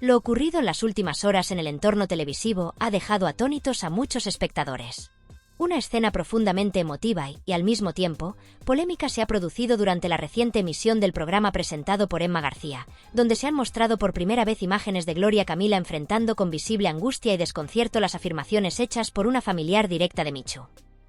Lo ocurrido en las últimas horas en el entorno televisivo ha dejado atónitos a muchos espectadores. Una escena profundamente emotiva y, al mismo tiempo, polémica se ha producido durante la reciente emisión del programa presentado por Emma García, donde se han mostrado por primera vez imágenes de Gloria Camila enfrentando con visible angustia y desconcierto las afirmaciones hechas por una familiar directa de Michu.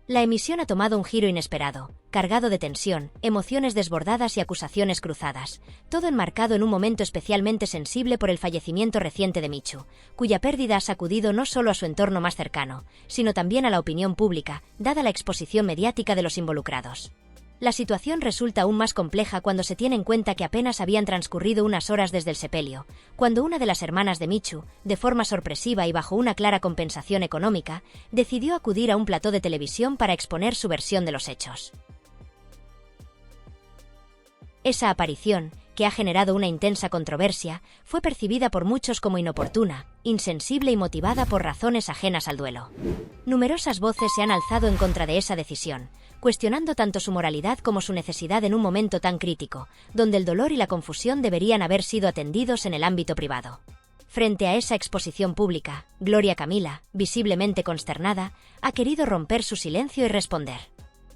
La emisión ha tomado un giro inesperado, cargado de tensión, emociones desbordadas y acusaciones cruzadas, todo enmarcado en un momento especialmente sensible por el fallecimiento reciente de Michu, cuya pérdida ha sacudido no solo a su entorno más cercano, sino también a la opinión pública, dada la exposición mediática de los involucrados. La situación resulta aún más compleja cuando se tiene en cuenta que apenas habían transcurrido unas horas desde el sepelio, cuando una de las hermanas de Michu, de forma sorpresiva y bajo una clara compensación económica, decidió acudir a un plató de televisión para exponer su versión de los hechos. Esa aparición, que ha generado una intensa controversia, fue percibida por muchos como inoportuna, insensible y motivada por razones ajenas al duelo. Numerosas voces se han alzado en contra de esa decisión, cuestionando tanto su moralidad como su necesidad en un momento tan crítico, donde el dolor y la confusión deberían haber sido atendidos en el ámbito privado. Frente a esa exposición pública, Gloria Camila, visiblemente consternada, ha querido romper su silencio y responder.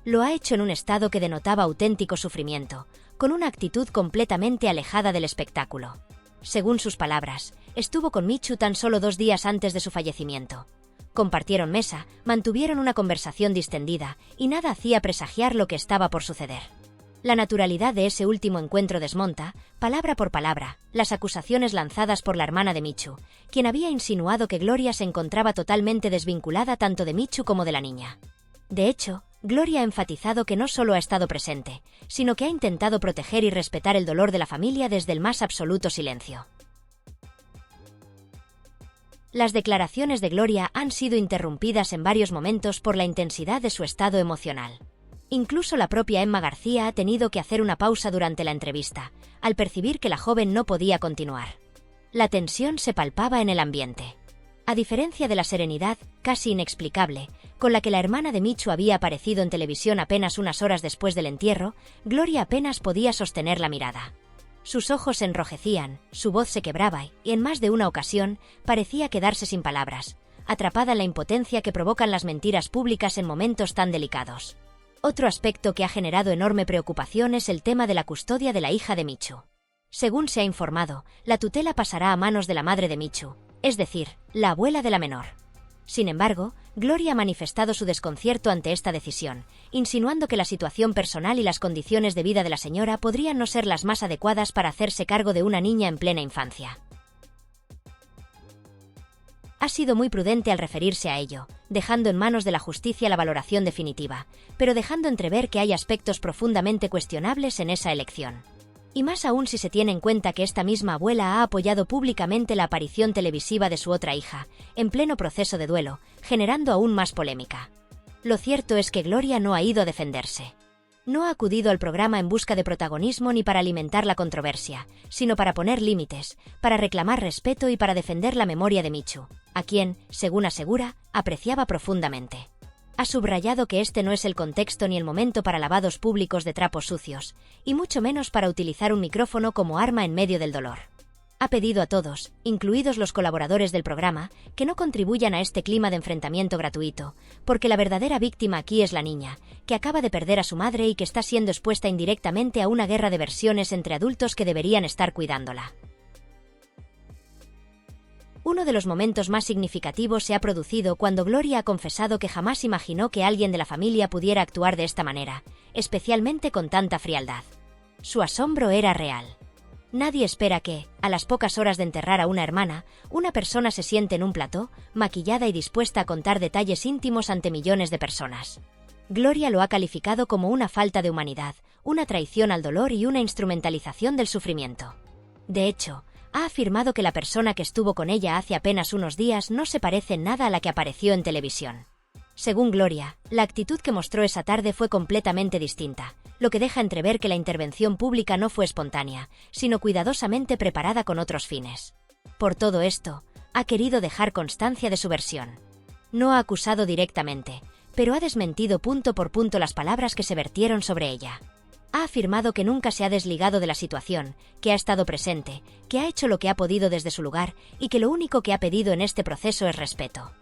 Lo ha hecho en un estado que denotaba auténtico sufrimiento, con una actitud completamente alejada del espectáculo. Según sus palabras, estuvo con Michu tan solo 2 días antes de su fallecimiento. Compartieron mesa, mantuvieron una conversación distendida, y nada hacía presagiar lo que estaba por suceder. La naturalidad de ese último encuentro desmonta, palabra por palabra, las acusaciones lanzadas por la hermana de Michu, quien había insinuado que Gloria se encontraba totalmente desvinculada tanto de Michu como de la niña. De hecho, Gloria ha enfatizado que no solo ha estado presente, sino que ha intentado proteger y respetar el dolor de la familia desde el más absoluto silencio. Las declaraciones de Gloria han sido interrumpidas en varios momentos por la intensidad de su estado emocional. Incluso la propia Emma García ha tenido que hacer una pausa durante la entrevista, al percibir que la joven no podía continuar. La tensión se palpaba en el ambiente. A diferencia de la serenidad, casi inexplicable, con la que la hermana de Michu había aparecido en televisión apenas unas horas después del entierro, Gloria apenas podía sostener la mirada. Sus ojos se enrojecían, su voz se quebraba y, en más de una ocasión, parecía quedarse sin palabras, atrapada en la impotencia que provocan las mentiras públicas en momentos tan delicados. Otro aspecto que ha generado enorme preocupación es el tema de la custodia de la hija de Michu. Según se ha informado, la tutela pasará a manos de la madre de Michu, es decir, la abuela de la menor. Sin embargo, Gloria ha manifestado su desconcierto ante esta decisión, insinuando que la situación personal y las condiciones de vida de la señora podrían no ser las más adecuadas para hacerse cargo de una niña en plena infancia. Ha sido muy prudente al referirse a ello, dejando en manos de la justicia la valoración definitiva, pero dejando entrever que hay aspectos profundamente cuestionables en esa elección. Y más aún si se tiene en cuenta que esta misma abuela ha apoyado públicamente la aparición televisiva de su otra hija, en pleno proceso de duelo, generando aún más polémica. Lo cierto es que Gloria no ha ido a defenderse. No ha acudido al programa en busca de protagonismo ni para alimentar la controversia, sino para poner límites, para reclamar respeto y para defender la memoria de Michu, a quien, según asegura, apreciaba profundamente. Ha subrayado que este no es el contexto ni el momento para lavados públicos de trapos sucios, y mucho menos para utilizar un micrófono como arma en medio del dolor. Ha pedido a todos, incluidos los colaboradores del programa, que no contribuyan a este clima de enfrentamiento gratuito, porque la verdadera víctima aquí es la niña, que acaba de perder a su madre y que está siendo expuesta indirectamente a una guerra de versiones entre adultos que deberían estar cuidándola. Uno de los momentos más significativos se ha producido cuando Gloria ha confesado que jamás imaginó que alguien de la familia pudiera actuar de esta manera, especialmente con tanta frialdad. Su asombro era real. Nadie espera que, a las pocas horas de enterrar a una hermana, una persona se siente en un plató, maquillada y dispuesta a contar detalles íntimos ante millones de personas. Gloria lo ha calificado como una falta de humanidad, una traición al dolor y una instrumentalización del sufrimiento. De hecho, ha afirmado que la persona que estuvo con ella hace apenas unos días no se parece en nada a la que apareció en televisión. Según Gloria, la actitud que mostró esa tarde fue completamente distinta, lo que deja entrever que la intervención pública no fue espontánea, sino cuidadosamente preparada con otros fines. Por todo esto, ha querido dejar constancia de su versión. No ha acusado directamente, pero ha desmentido punto por punto las palabras que se vertieron sobre ella. Ha afirmado que nunca se ha desligado de la situación, que ha estado presente, que ha hecho lo que ha podido desde su lugar y que lo único que ha pedido en este proceso es respeto.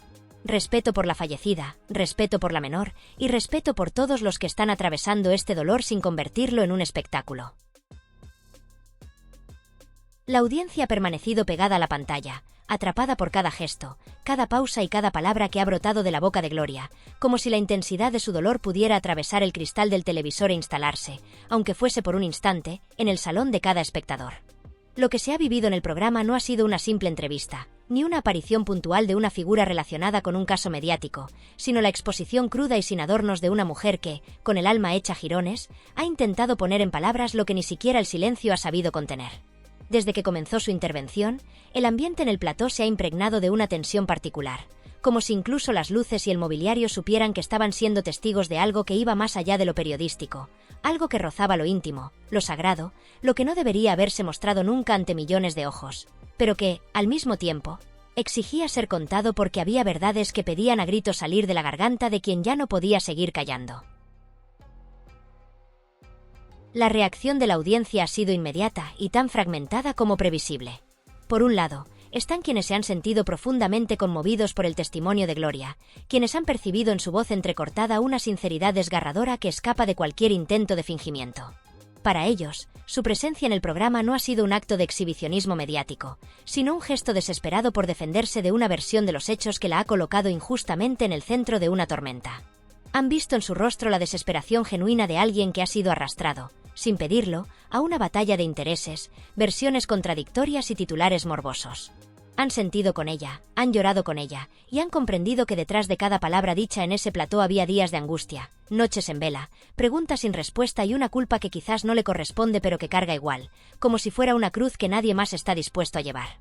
Respeto por la fallecida, respeto por la menor y respeto por todos los que están atravesando este dolor sin convertirlo en un espectáculo. La audiencia ha permanecido pegada a la pantalla, atrapada por cada gesto, cada pausa y cada palabra que ha brotado de la boca de Gloria, como si la intensidad de su dolor pudiera atravesar el cristal del televisor e instalarse, aunque fuese por un instante, en el salón de cada espectador. Lo que se ha vivido en el programa no ha sido una simple entrevista, ni una aparición puntual de una figura relacionada con un caso mediático, sino la exposición cruda y sin adornos de una mujer que, con el alma hecha jirones, ha intentado poner en palabras lo que ni siquiera el silencio ha sabido contener. Desde que comenzó su intervención, el ambiente en el plató se ha impregnado de una tensión particular, como si incluso las luces y el mobiliario supieran que estaban siendo testigos de algo que iba más allá de lo periodístico, algo que rozaba lo íntimo, lo sagrado, lo que no debería haberse mostrado nunca ante millones de ojos, pero que, al mismo tiempo, exigía ser contado porque había verdades que pedían a gritos salir de la garganta de quien ya no podía seguir callando. La reacción de la audiencia ha sido inmediata y tan fragmentada como previsible. Por un lado, están quienes se han sentido profundamente conmovidos por el testimonio de Gloria, quienes han percibido en su voz entrecortada una sinceridad desgarradora que escapa de cualquier intento de fingimiento. Para ellos, su presencia en el programa no ha sido un acto de exhibicionismo mediático, sino un gesto desesperado por defenderse de una versión de los hechos que la ha colocado injustamente en el centro de una tormenta. Han visto en su rostro la desesperación genuina de alguien que ha sido arrastrado, sin pedirlo, a una batalla de intereses, versiones contradictorias y titulares morbosos. Han sentido con ella, han llorado con ella, y han comprendido que detrás de cada palabra dicha en ese plató había días de angustia, noches en vela, preguntas sin respuesta y una culpa que quizás no le corresponde pero que carga igual, como si fuera una cruz que nadie más está dispuesto a llevar.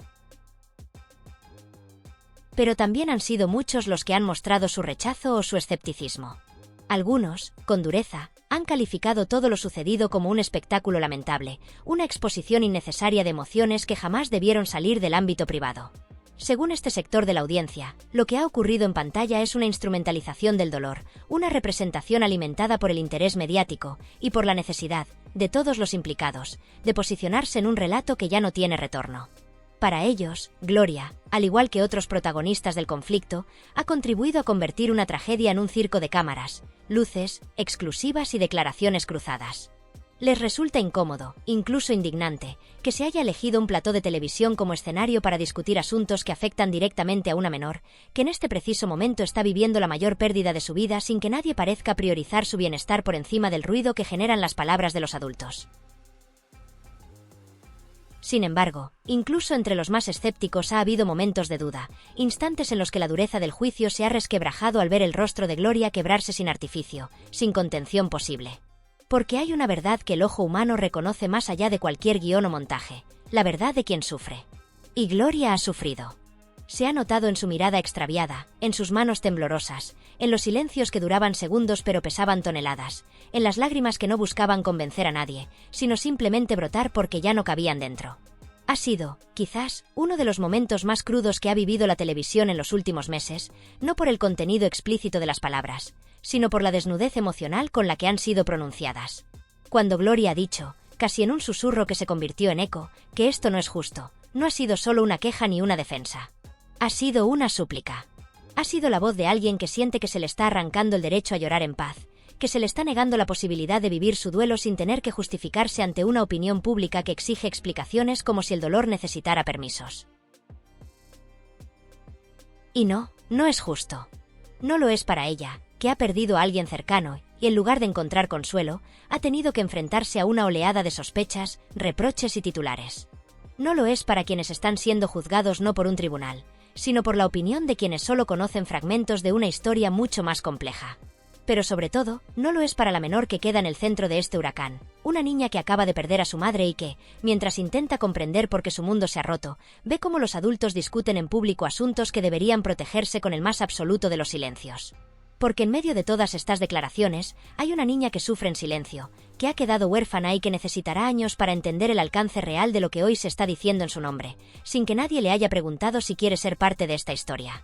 Pero también han sido muchos los que han mostrado su rechazo o su escepticismo. Algunos, con dureza, han calificado todo lo sucedido como un espectáculo lamentable, una exposición innecesaria de emociones que jamás debieron salir del ámbito privado. Según este sector de la audiencia, lo que ha ocurrido en pantalla es una instrumentalización del dolor, una representación alimentada por el interés mediático y por la necesidad, de todos los implicados, de posicionarse en un relato que ya no tiene retorno. Para ellos, Gloria, al igual que otros protagonistas del conflicto, ha contribuido a convertir una tragedia en un circo de cámaras, luces, exclusivas y declaraciones cruzadas. Les resulta incómodo, incluso indignante, que se haya elegido un plató de televisión como escenario para discutir asuntos que afectan directamente a una menor, que en este preciso momento está viviendo la mayor pérdida de su vida sin que nadie parezca priorizar su bienestar por encima del ruido que generan las palabras de los adultos. Sin embargo, incluso entre los más escépticos ha habido momentos de duda, instantes en los que la dureza del juicio se ha resquebrajado al ver el rostro de Gloria quebrarse sin artificio, sin contención posible. Porque hay una verdad que el ojo humano reconoce más allá de cualquier guión o montaje, la verdad de quien sufre. Y Gloria ha sufrido. Se ha notado en su mirada extraviada, en sus manos temblorosas, en los silencios que duraban segundos pero pesaban toneladas, en las lágrimas que no buscaban convencer a nadie, sino simplemente brotar porque ya no cabían dentro. Ha sido, quizás, uno de los momentos más crudos que ha vivido la televisión en los últimos meses, no por el contenido explícito de las palabras, sino por la desnudez emocional con la que han sido pronunciadas. Cuando Gloria ha dicho, casi en un susurro que se convirtió en eco, que esto no es justo, no ha sido solo una queja ni una defensa. Ha sido una súplica. Ha sido la voz de alguien que siente que se le está arrancando el derecho a llorar en paz, que se le está negando la posibilidad de vivir su duelo sin tener que justificarse ante una opinión pública que exige explicaciones como si el dolor necesitara permisos. Y no es justo. No lo es para ella, que ha perdido a alguien cercano y, en lugar de encontrar consuelo, ha tenido que enfrentarse a una oleada de sospechas, reproches y titulares. No lo es para quienes están siendo juzgados no por un tribunal, sino por la opinión de quienes solo conocen fragmentos de una historia mucho más compleja. Pero sobre todo, no lo es para la menor que queda en el centro de este huracán, una niña que acaba de perder a su madre y que, mientras intenta comprender por qué su mundo se ha roto, ve cómo los adultos discuten en público asuntos que deberían protegerse con el más absoluto de los silencios. Porque en medio de todas estas declaraciones, hay una niña que sufre en silencio, que ha quedado huérfana y que necesitará años para entender el alcance real de lo que hoy se está diciendo en su nombre, sin que nadie le haya preguntado si quiere ser parte de esta historia.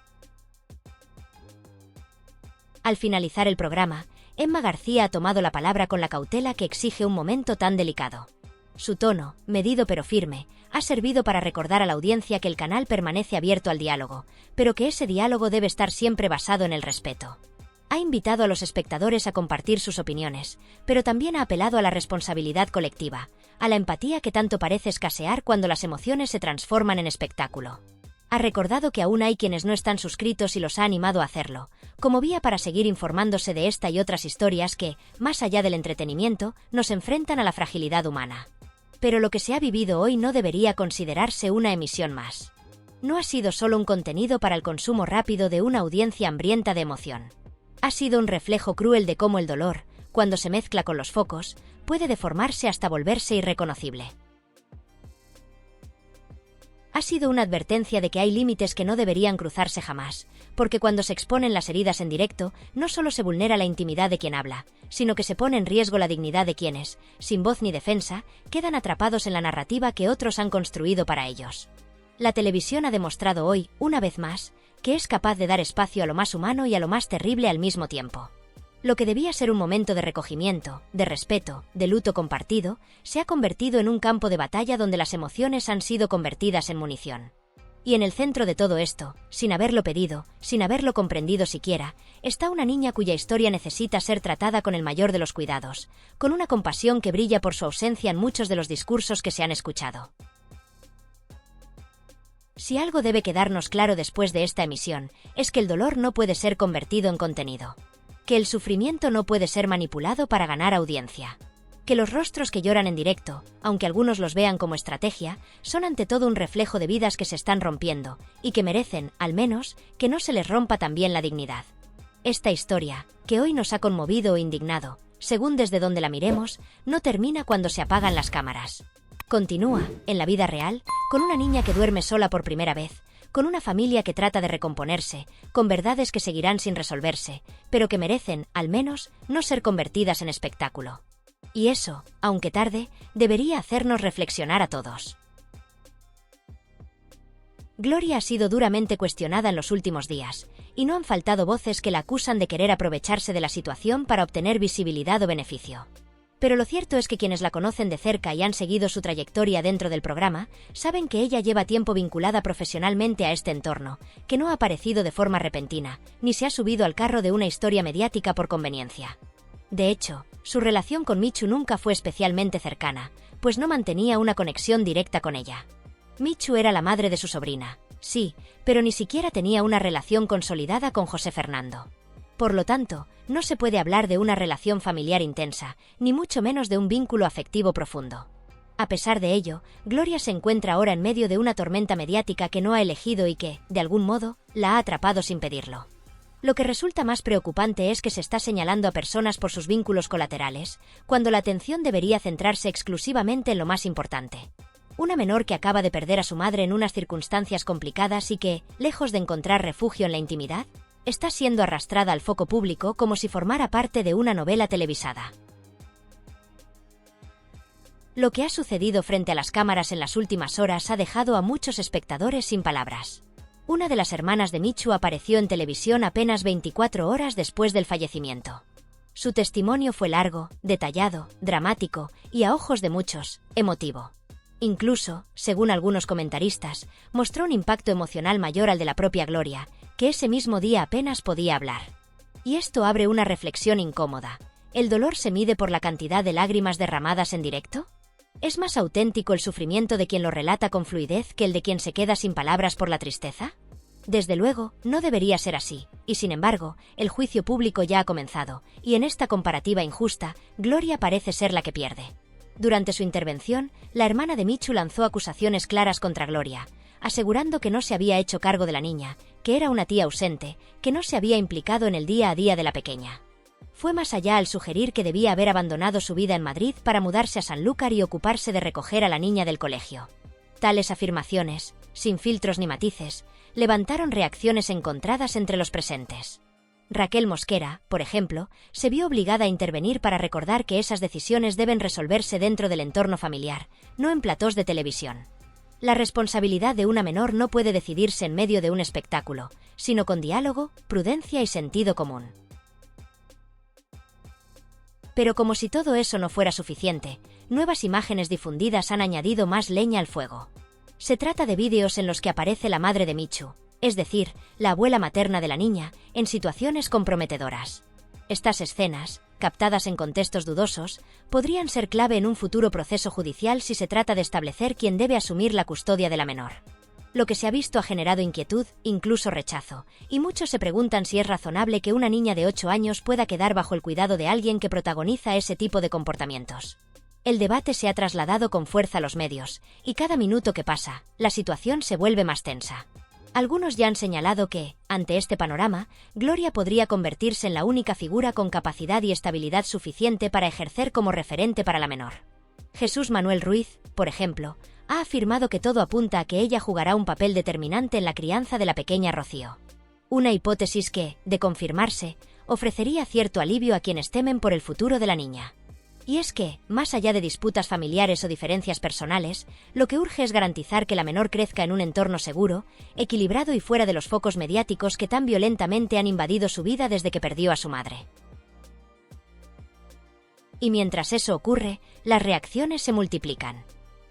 Al finalizar el programa, Emma García ha tomado la palabra con la cautela que exige un momento tan delicado. Su tono, medido pero firme, ha servido para recordar a la audiencia que el canal permanece abierto al diálogo, pero que ese diálogo debe estar siempre basado en el respeto. Ha invitado a los espectadores a compartir sus opiniones, pero también ha apelado a la responsabilidad colectiva, a la empatía que tanto parece escasear cuando las emociones se transforman en espectáculo. Ha recordado que aún hay quienes no están suscritos y los ha animado a hacerlo, como vía para seguir informándose de esta y otras historias que, más allá del entretenimiento, nos enfrentan a la fragilidad humana. Pero lo que se ha vivido hoy no debería considerarse una emisión más. No ha sido solo un contenido para el consumo rápido de una audiencia hambrienta de emoción. Ha sido un reflejo cruel de cómo el dolor, cuando se mezcla con los focos, puede deformarse hasta volverse irreconocible. Ha sido una advertencia de que hay límites que no deberían cruzarse jamás, porque cuando se exponen las heridas en directo, no solo se vulnera la intimidad de quien habla, sino que se pone en riesgo la dignidad de quienes, sin voz ni defensa, quedan atrapados en la narrativa que otros han construido para ellos. La televisión ha demostrado hoy, una vez más, que es capaz de dar espacio a lo más humano y a lo más terrible al mismo tiempo. Lo que debía ser un momento de recogimiento, de respeto, de luto compartido, se ha convertido en un campo de batalla donde las emociones han sido convertidas en munición. Y en el centro de todo esto, sin haberlo pedido, sin haberlo comprendido siquiera, está una niña cuya historia necesita ser tratada con el mayor de los cuidados, con una compasión que brilla por su ausencia en muchos de los discursos que se han escuchado. Si algo debe quedarnos claro después de esta emisión, es que el dolor no puede ser convertido en contenido. Que el sufrimiento no puede ser manipulado para ganar audiencia. Que los rostros que lloran en directo, aunque algunos los vean como estrategia, son ante todo un reflejo de vidas que se están rompiendo, y que merecen, al menos, que no se les rompa también la dignidad. Esta historia, que hoy nos ha conmovido o indignado, según desde donde la miremos, no termina cuando se apagan las cámaras. Continúa, en la vida real, con una niña que duerme sola por primera vez, con una familia que trata de recomponerse, con verdades que seguirán sin resolverse, pero que merecen, al menos, no ser convertidas en espectáculo. Y eso, aunque tarde, debería hacernos reflexionar a todos. Gloria ha sido duramente cuestionada en los últimos días, y no han faltado voces que la acusan de querer aprovecharse de la situación para obtener visibilidad o beneficio. Pero lo cierto es que quienes la conocen de cerca y han seguido su trayectoria dentro del programa, saben que ella lleva tiempo vinculada profesionalmente a este entorno, que no ha aparecido de forma repentina, ni se ha subido al carro de una historia mediática por conveniencia. De hecho, su relación con Michu nunca fue especialmente cercana, pues no mantenía una conexión directa con ella. Michu era la madre de su sobrina, sí, pero ni siquiera tenía una relación consolidada con José Fernando. Por lo tanto, no se puede hablar de una relación familiar intensa, ni mucho menos de un vínculo afectivo profundo. A pesar de ello, Gloria se encuentra ahora en medio de una tormenta mediática que no ha elegido y que, de algún modo, la ha atrapado sin pedirlo. Lo que resulta más preocupante es que se está señalando a personas por sus vínculos colaterales, cuando la atención debería centrarse exclusivamente en lo más importante. Una menor que acaba de perder a su madre en unas circunstancias complicadas y que, lejos de encontrar refugio en la intimidad, está siendo arrastrada al foco público como si formara parte de una novela televisada. Lo que ha sucedido frente a las cámaras en las últimas horas ha dejado a muchos espectadores sin palabras. Una de las hermanas de Michu apareció en televisión apenas 24 horas después del fallecimiento. Su testimonio fue largo, detallado, dramático y, a ojos de muchos, emotivo. Incluso, según algunos comentaristas, mostró un impacto emocional mayor al de la propia Gloria, que ese mismo día apenas podía hablar. Y esto abre una reflexión incómoda. ¿El dolor se mide por la cantidad de lágrimas derramadas en directo? ¿Es más auténtico el sufrimiento de quien lo relata con fluidez que el de quien se queda sin palabras por la tristeza? Desde luego, no debería ser así, y sin embargo, el juicio público ya ha comenzado, y en esta comparativa injusta, Gloria parece ser la que pierde. Durante su intervención, la hermana de Michu lanzó acusaciones claras contra Gloria, asegurando que no se había hecho cargo de la niña, que era una tía ausente, que no se había implicado en el día a día de la pequeña. Fue más allá al sugerir que debía haber abandonado su vida en Madrid para mudarse a Sanlúcar y ocuparse de recoger a la niña del colegio. Tales afirmaciones, sin filtros ni matices, levantaron reacciones encontradas entre los presentes. Raquel Mosquera, por ejemplo, se vio obligada a intervenir para recordar que esas decisiones deben resolverse dentro del entorno familiar, no en platós de televisión. La responsabilidad de una menor no puede decidirse en medio de un espectáculo, sino con diálogo, prudencia y sentido común. Pero como si todo eso no fuera suficiente, nuevas imágenes difundidas han añadido más leña al fuego. Se trata de vídeos en los que aparece la madre de Michu, es decir, la abuela materna de la niña, en situaciones comprometedoras. Estas escenas, captadas en contextos dudosos, podrían ser clave en un futuro proceso judicial si se trata de establecer quién debe asumir la custodia de la menor. Lo que se ha visto ha generado inquietud, incluso rechazo, y muchos se preguntan si es razonable que una niña de 8 años pueda quedar bajo el cuidado de alguien que protagoniza ese tipo de comportamientos. El debate se ha trasladado con fuerza a los medios, y cada minuto que pasa, la situación se vuelve más tensa. Algunos ya han señalado que, ante este panorama, Gloria podría convertirse en la única figura con capacidad y estabilidad suficiente para ejercer como referente para la menor. Jesús Manuel Ruiz, por ejemplo, ha afirmado que todo apunta a que ella jugará un papel determinante en la crianza de la pequeña Rocío. Una hipótesis que, de confirmarse, ofrecería cierto alivio a quienes temen por el futuro de la niña. Y es que, más allá de disputas familiares o diferencias personales, lo que urge es garantizar que la menor crezca en un entorno seguro, equilibrado y fuera de los focos mediáticos que tan violentamente han invadido su vida desde que perdió a su madre. Y mientras eso ocurre, las reacciones se multiplican.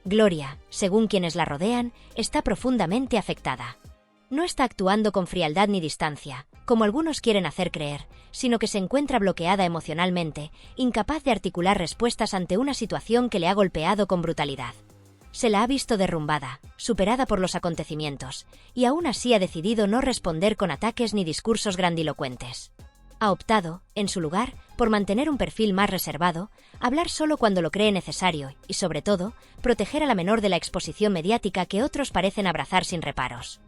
Gloria, según quienes la rodean, está profundamente afectada. No está actuando con frialdad ni distancia, como algunos quieren hacer creer, sino que se encuentra bloqueada emocionalmente, incapaz de articular respuestas ante una situación que le ha golpeado con brutalidad. Se la ha visto derrumbada, superada por los acontecimientos, y aún así ha decidido no responder con ataques ni discursos grandilocuentes. Ha optado, en su lugar, por mantener un perfil más reservado, hablar solo cuando lo cree necesario y, sobre todo, proteger a la menor de la exposición mediática que otros parecen abrazar sin reparos.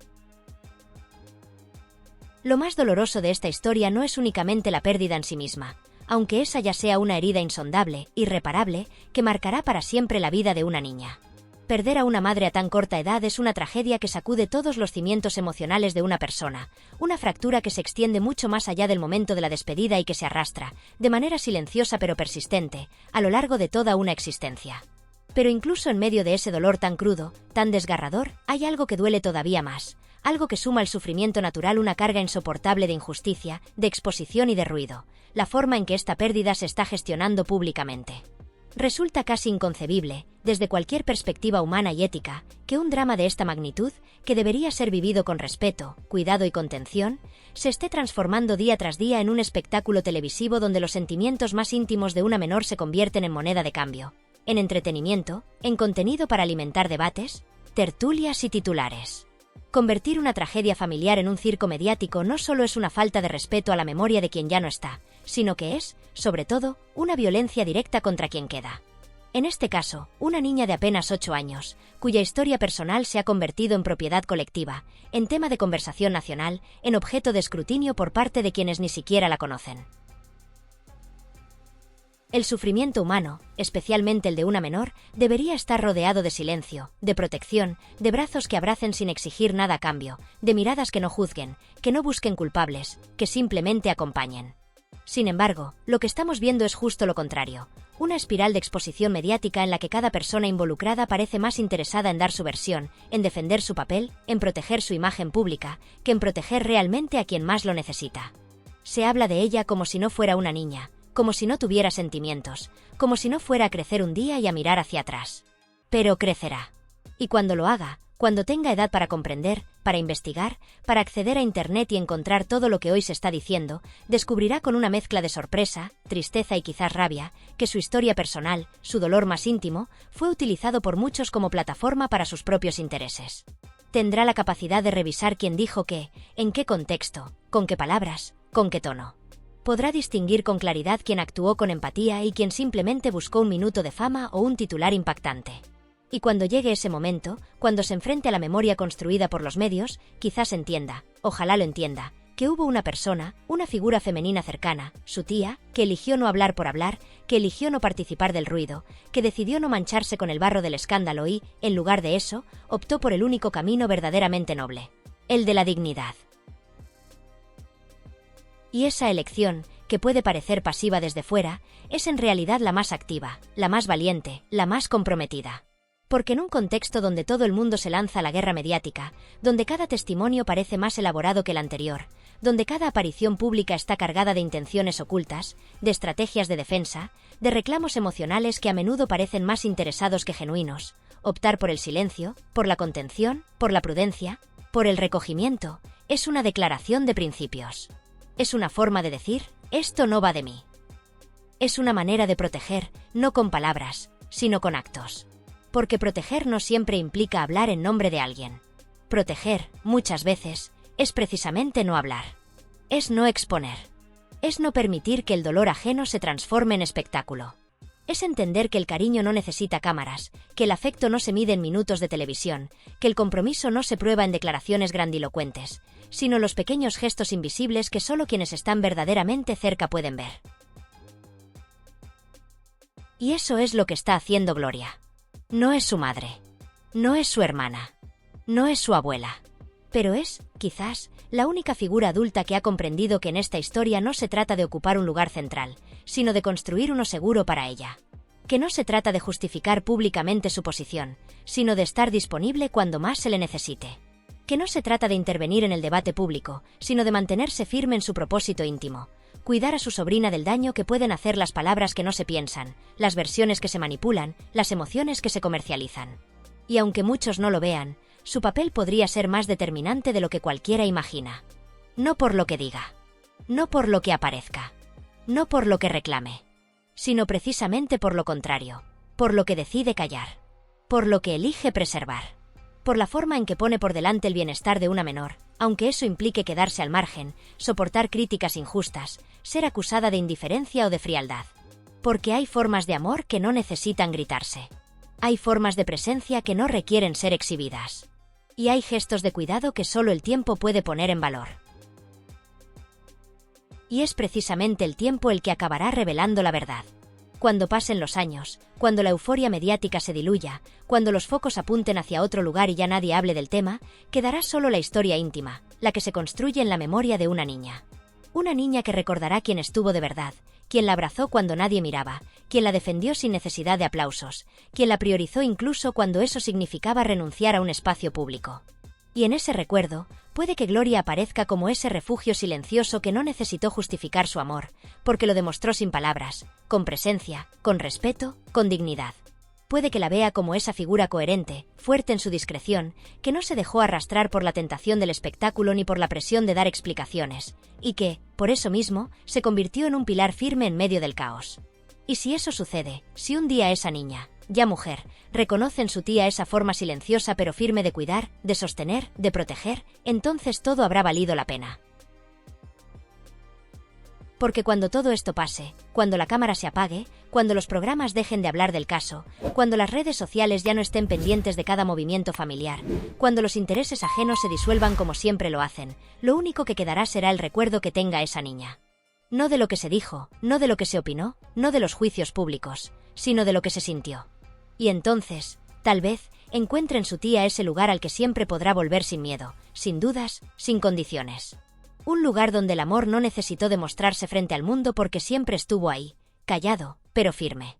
Lo más doloroso de esta historia no es únicamente la pérdida en sí misma, aunque esa ya sea una herida insondable, irreparable, que marcará para siempre la vida de una niña. Perder a una madre a tan corta edad es una tragedia que sacude todos los cimientos emocionales de una persona, una fractura que se extiende mucho más allá del momento de la despedida y que se arrastra, de manera silenciosa pero persistente, a lo largo de toda una existencia. Pero incluso en medio de ese dolor tan crudo, tan desgarrador, hay algo que duele todavía más, algo que suma al sufrimiento natural una carga insoportable de injusticia, de exposición y de ruido, la forma en que esta pérdida se está gestionando públicamente. Resulta casi inconcebible, desde cualquier perspectiva humana y ética, que un drama de esta magnitud, que debería ser vivido con respeto, cuidado y contención, se esté transformando día tras día en un espectáculo televisivo donde los sentimientos más íntimos de una menor se convierten en moneda de cambio, en entretenimiento, en contenido para alimentar debates, tertulias y titulares. Convertir una tragedia familiar en un circo mediático no solo es una falta de respeto a la memoria de quien ya no está, sino que es, sobre todo, una violencia directa contra quien queda. En este caso, una niña de apenas 8 años, cuya historia personal se ha convertido en propiedad colectiva, en tema de conversación nacional, en objeto de escrutinio por parte de quienes ni siquiera la conocen. El sufrimiento humano, especialmente el de una menor, debería estar rodeado de silencio, de protección, de brazos que abracen sin exigir nada a cambio, de miradas que no juzguen, que no busquen culpables, que simplemente acompañen. Sin embargo, lo que estamos viendo es justo lo contrario, una espiral de exposición mediática en la que cada persona involucrada parece más interesada en dar su versión, en defender su papel, en proteger su imagen pública, que en proteger realmente a quien más lo necesita. Se habla de ella como si no fuera una niña, como si no tuviera sentimientos, como si no fuera a crecer un día y a mirar hacia atrás. Pero crecerá. Y cuando lo haga, cuando tenga edad para comprender, para investigar, para acceder a Internet y encontrar todo lo que hoy se está diciendo, descubrirá con una mezcla de sorpresa, tristeza y quizás rabia, que su historia personal, su dolor más íntimo, fue utilizado por muchos como plataforma para sus propios intereses. Tendrá la capacidad de revisar quién dijo qué, en qué contexto, con qué palabras, con qué tono. Podrá distinguir con claridad quién actuó con empatía y quién simplemente buscó un minuto de fama o un titular impactante. Y cuando llegue ese momento, cuando se enfrente a la memoria construida por los medios, quizás entienda, ojalá lo entienda, que hubo una persona, una figura femenina cercana, su tía, que eligió no hablar por hablar, que eligió no participar del ruido, que decidió no mancharse con el barro del escándalo y, en lugar de eso, optó por el único camino verdaderamente noble, el de la dignidad. Y esa elección, que puede parecer pasiva desde fuera, es en realidad la más activa, la más valiente, la más comprometida. Porque en un contexto donde todo el mundo se lanza a la guerra mediática, donde cada testimonio parece más elaborado que el anterior, donde cada aparición pública está cargada de intenciones ocultas, de estrategias de defensa, de reclamos emocionales que a menudo parecen más interesados que genuinos. Optar por el silencio, por la contención, por la prudencia, por el recogimiento, es una declaración de principios. Es una forma de decir, esto no va de mí. Es una manera de proteger, no con palabras, sino con actos. Porque proteger no siempre implica hablar en nombre de alguien. Proteger, muchas veces, es precisamente no hablar. Es no exponer. Es no permitir que el dolor ajeno se transforme en espectáculo. Es entender que el cariño no necesita cámaras, que el afecto no se mide en minutos de televisión, que el compromiso no se prueba en declaraciones grandilocuentes, sino los pequeños gestos invisibles que solo quienes están verdaderamente cerca pueden ver. Y eso es lo que está haciendo Gloria. No es su madre. No es su hermana. No es su abuela. Pero es, quizás, la única figura adulta que ha comprendido que en esta historia no se trata de ocupar un lugar central, sino de construir uno seguro para ella. Que no se trata de justificar públicamente su posición, sino de estar disponible cuando más se le necesite. Que no se trata de intervenir en el debate público, sino de mantenerse firme en su propósito íntimo. Cuidar a su sobrina del daño que pueden hacer las palabras que no se piensan, las versiones que se manipulan, las emociones que se comercializan. Y aunque muchos no lo vean, su papel podría ser más determinante de lo que cualquiera imagina. No por lo que diga. No por lo que aparezca. No por lo que reclame. Sino precisamente por lo contrario. Por lo que decide callar. Por lo que elige preservar. Por la forma en que pone por delante el bienestar de una menor, aunque eso implique quedarse al margen, soportar críticas injustas, ser acusada de indiferencia o de frialdad. Porque hay formas de amor que no necesitan gritarse. Hay formas de presencia que no requieren ser exhibidas. Y hay gestos de cuidado que solo el tiempo puede poner en valor. Y es precisamente el tiempo el que acabará revelando la verdad. Cuando pasen los años, cuando la euforia mediática se diluya, cuando los focos apunten hacia otro lugar y ya nadie hable del tema, quedará solo la historia íntima, la que se construye en la memoria de una niña. Una niña que recordará quién estuvo de verdad, quien la abrazó cuando nadie miraba, quien la defendió sin necesidad de aplausos, quien la priorizó incluso cuando eso significaba renunciar a un espacio público. Y en ese recuerdo, puede que Gloria aparezca como ese refugio silencioso que no necesitó justificar su amor, porque lo demostró sin palabras, con presencia, con respeto, con dignidad. Puede que la vea como esa figura coherente, fuerte en su discreción, que no se dejó arrastrar por la tentación del espectáculo ni por la presión de dar explicaciones, y que, por eso mismo, se convirtió en un pilar firme en medio del caos. Y si eso sucede, si un día esa niña, ya mujer, reconoce en su tía esa forma silenciosa pero firme de cuidar, de sostener, de proteger, entonces todo habrá valido la pena. Porque cuando todo esto pase, cuando la cámara se apague, cuando los programas dejen de hablar del caso, cuando las redes sociales ya no estén pendientes de cada movimiento familiar, cuando los intereses ajenos se disuelvan como siempre lo hacen, lo único que quedará será el recuerdo que tenga esa niña. No de lo que se dijo, no de lo que se opinó, no de los juicios públicos, sino de lo que se sintió. Y entonces, tal vez, encuentre en su tía ese lugar al que siempre podrá volver sin miedo, sin dudas, sin condiciones. Un lugar donde el amor no necesitó demostrarse frente al mundo porque siempre estuvo ahí, callado, pero firme.